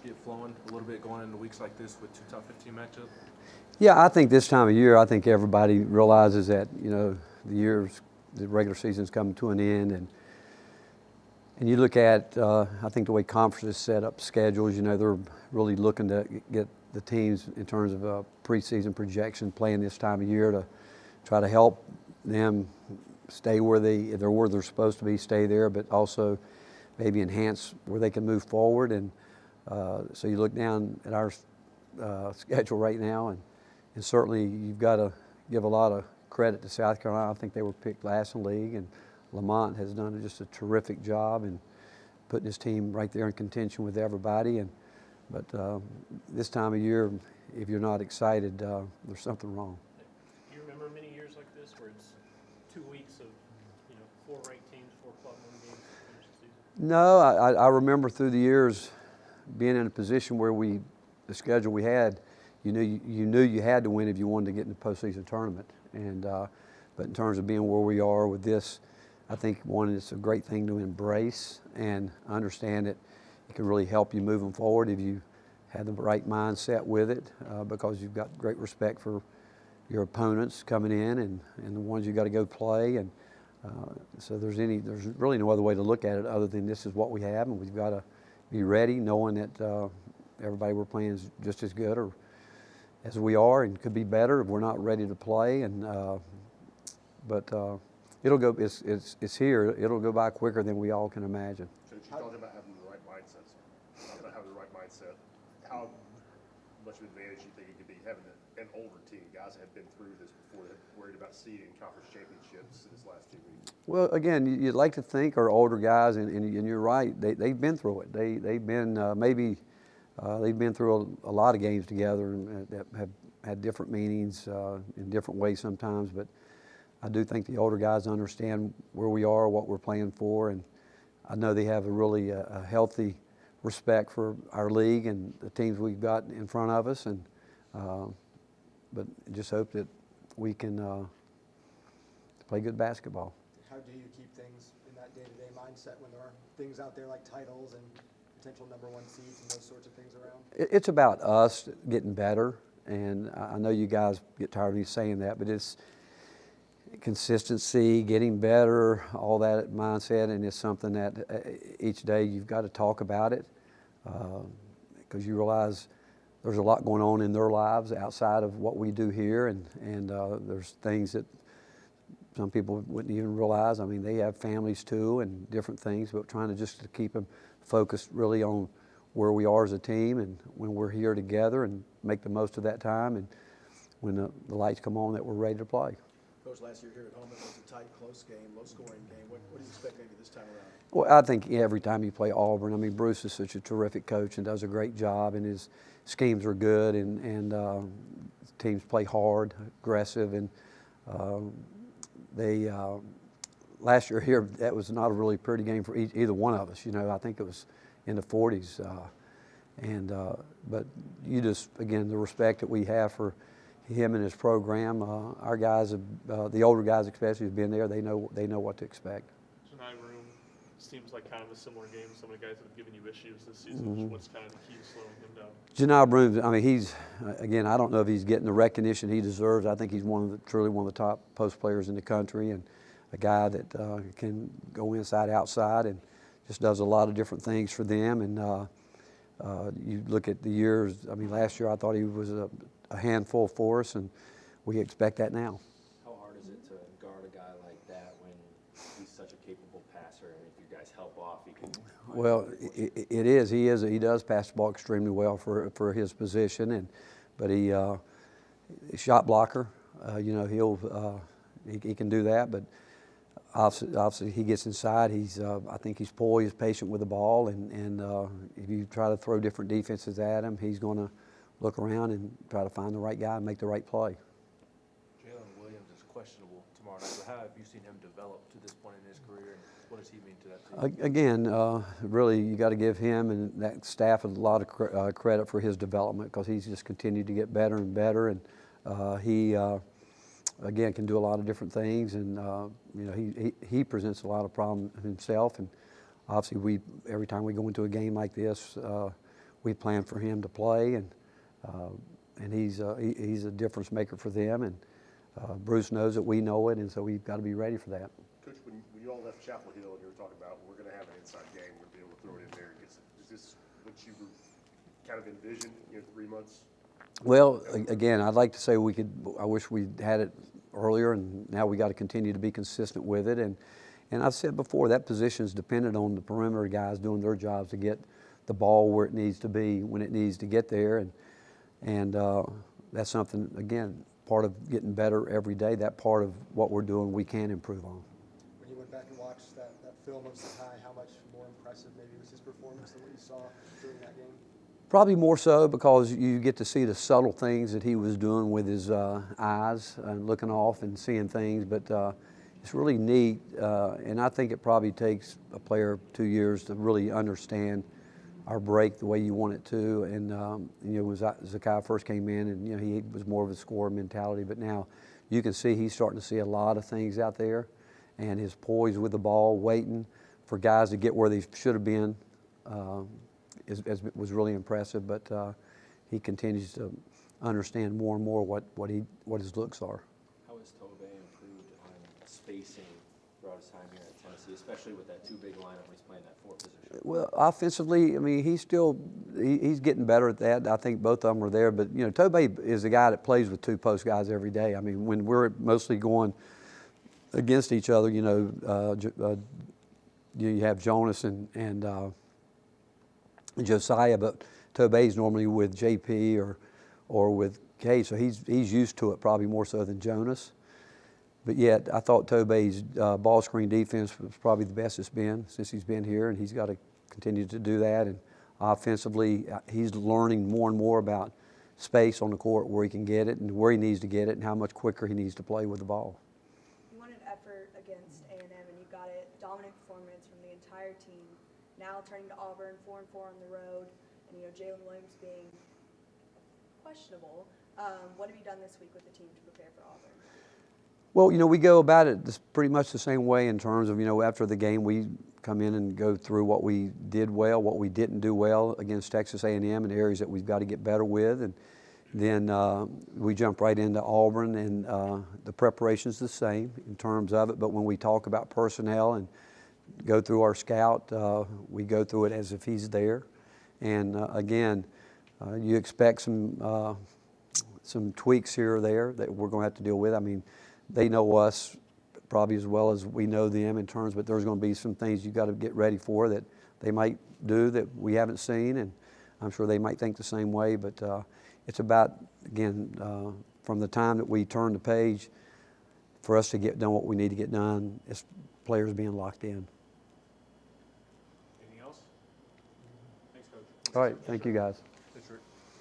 get flowing a little bit going into weeks like this with two top 15 matchups? Yeah, I think this time of year, I think everybody realizes that, the regular season's coming to an end, and you look at, I think the way conferences set up schedules, they're really looking to get the teams in terms of preseason projection playing this time of year to try to help them stay where they're supposed to be, stay there, but also maybe enhance where they can move forward. And so you look down at our schedule right now, and certainly you've got to give a lot of credit to South Carolina. I think they were picked last in the league, and Lamont has done just a terrific job in putting his team right there in contention with everybody. But this time of year, if you're not excited, there's something wrong. Do you remember many years like this where it's 2 weeks of, 4 ranked teams, 4 Club One games to finish the season? No, I remember through the years being in a position where the schedule we had, you knew you had to win if you wanted to get in the postseason tournament. But in terms of being where we are with this, I think it's a great thing to embrace and understand that it can really help you moving forward if you have the right mindset with it, because you've got great respect for your opponents coming in and the ones you got to go play. And so there's really no other way to look at it other than this is what we have, and we've got to be ready, knowing that everybody we're playing is just as good or as we are, and could be better if we're not ready to play. But it'll go. It's here. It'll go by quicker than we all can imagine. So you talked about having the right mindset. About having the right mindset. How much of an advantage do you think it could be having an older team, guys that have been through this before, that worried about seeding conference championships in this last 2 weeks? Well, again, you'd like to think our older guys, and you're right. They've been through it. They've been they've been through a lot of games together that have had different meanings in different ways sometimes. But I do think the older guys understand where we are, what we're playing for, and I know they have a really healthy respect for our league and the teams we've got in front of us. And but just hope that we can play good basketball. How do you keep things in that day-to-day mindset when there are things out there like titles and potential #1 seeds and those sorts of things around? It's about us getting better, and I know you guys get tired of me saying that, but it's consistency, getting better, all that mindset, and it's something that each day you've got to talk about it, because you realize there's a lot going on in their lives outside of what we do here, and there's things that some people wouldn't even realize. I mean, they have families too and different things, but trying to just to keep them focused really on where we are as a team and when we're here together, and make the most of that time, and when the lights come on that we're ready to play. Coach, last year here at home, it was a tight, close game, low-scoring game. What do you expect maybe this time around? Well, I think every time you play Auburn, I mean, Bruce is such a terrific coach and does a great job, and his schemes are good, and teams play hard, aggressive, and they last year here, that was not a really pretty game for either one of us. I think it was in the 40s, but you just, again, the respect that we have for him and his program. Our guys, the older guys especially, have been there. They know what to expect. Tonight room seems like kind of a similar game. Some of the guys that have given you issues this season. What's kind of the key to slowing him down? Janai Broome, I mean, he's, again, I don't know if he's getting the recognition he deserves. I think he's truly one of the top post players in the country, and a guy that can go inside, outside, and just does a lot of different things for them. And you look at the years, I mean, last year I thought he was a handful for us, and we expect that now. How hard is it to guard a guy like that when he's such a capable passer, and if you guys help off, he can? Well, it is. He does pass the ball extremely well for his position, but he shot blocker. He can do that, but obviously he gets inside. I think he's poised, patient with the ball, and if you try to throw different defenses at him, he's going to look around and try to find the right guy and make the right play. Jalen Williams is questionable tomorrow night, but how have you seen him develop to this point in his career, and what does he mean to that team? Again, really, you got to give him and that staff a lot of credit for his development, because he's just continued to get better and better, and he again can do a lot of different things, and he presents a lot of problems himself, and obviously every time we go into a game like this, we plan for him to play, and he's a difference maker for them, and Bruce knows it, we know it, and so we've got to be ready for that. Coach, when you all left Chapel Hill and you were talking about we're going to have an inside game, we're going to be able to throw it in there. Is this what you were kind of envisioned, 3 months? Well, again, I'd like to say I wish we had it earlier, and now we got to continue to be consistent with it. And I've said before, that position is dependent on the perimeter guys doing their jobs to get the ball where it needs to be when it needs to get there. And that's something, again, part of getting better every day. That part of what we're doing, we can improve on. When you went back and watched that film of Sakai, how much more impressive maybe was his performance than what you saw during that game? Probably more so because you get to see the subtle things that he was doing with his eyes and looking off and seeing things. But it's really neat, and I think it probably takes a player 2 years to really understand our break the way you want it to. And when Zakai first came in, and he was more of a scorer mentality, but now you can see he's starting to see a lot of things out there, and his poise with the ball, waiting for guys to get where they should have been. Was really impressive, but he continues to understand more and more what his looks are. How has Tobe improved on spacing throughout his time here at Tennessee, especially with that 2 big lineup when he's playing that 4 position? Well, offensively, I mean, he's getting better at that. I think both of them are there, but Tobe is a guy that plays with 2 post guys every day. I mean, when we're mostly going against each other, you have Jonas and Josiah, but Tobe's normally with JP or with Kay, so he's used to it probably more so than Jonas. But yet, I thought Tobe's ball screen defense was probably the best it's been since he's been here, and he's got to continue to do that. And offensively, he's learning more and more about space on the court, where he can get it and where he needs to get it and how much quicker he needs to play with the ball. You wanted effort against A&M, and you got it. Dominant performance from the entire team. Now turning to Auburn, 4-4 on the road, and Jalen Williams being questionable. What have you done this week with the team to prepare for Auburn? Well, we go about it pretty much the same way in terms of, after the game we come in and go through what we did well, what we didn't do well against Texas A&M, and areas that we've got to get better with, and then we jump right into Auburn, and the preparation's the same in terms of it, but when we talk about personnel and go through our scout, we go through it as if he's there. And again, you expect some tweaks here or there that we're going to have to deal with. I mean, they know us probably as well as we know them in terms, but there's going to be some things you got to get ready for that they might do that we haven't seen, and I'm sure they might think the same way. But it's about, again, from the time that we turn the page, for us to get done what we need to get done, it's players being locked in. Anything else? Thanks, Coach. All right, thank you guys.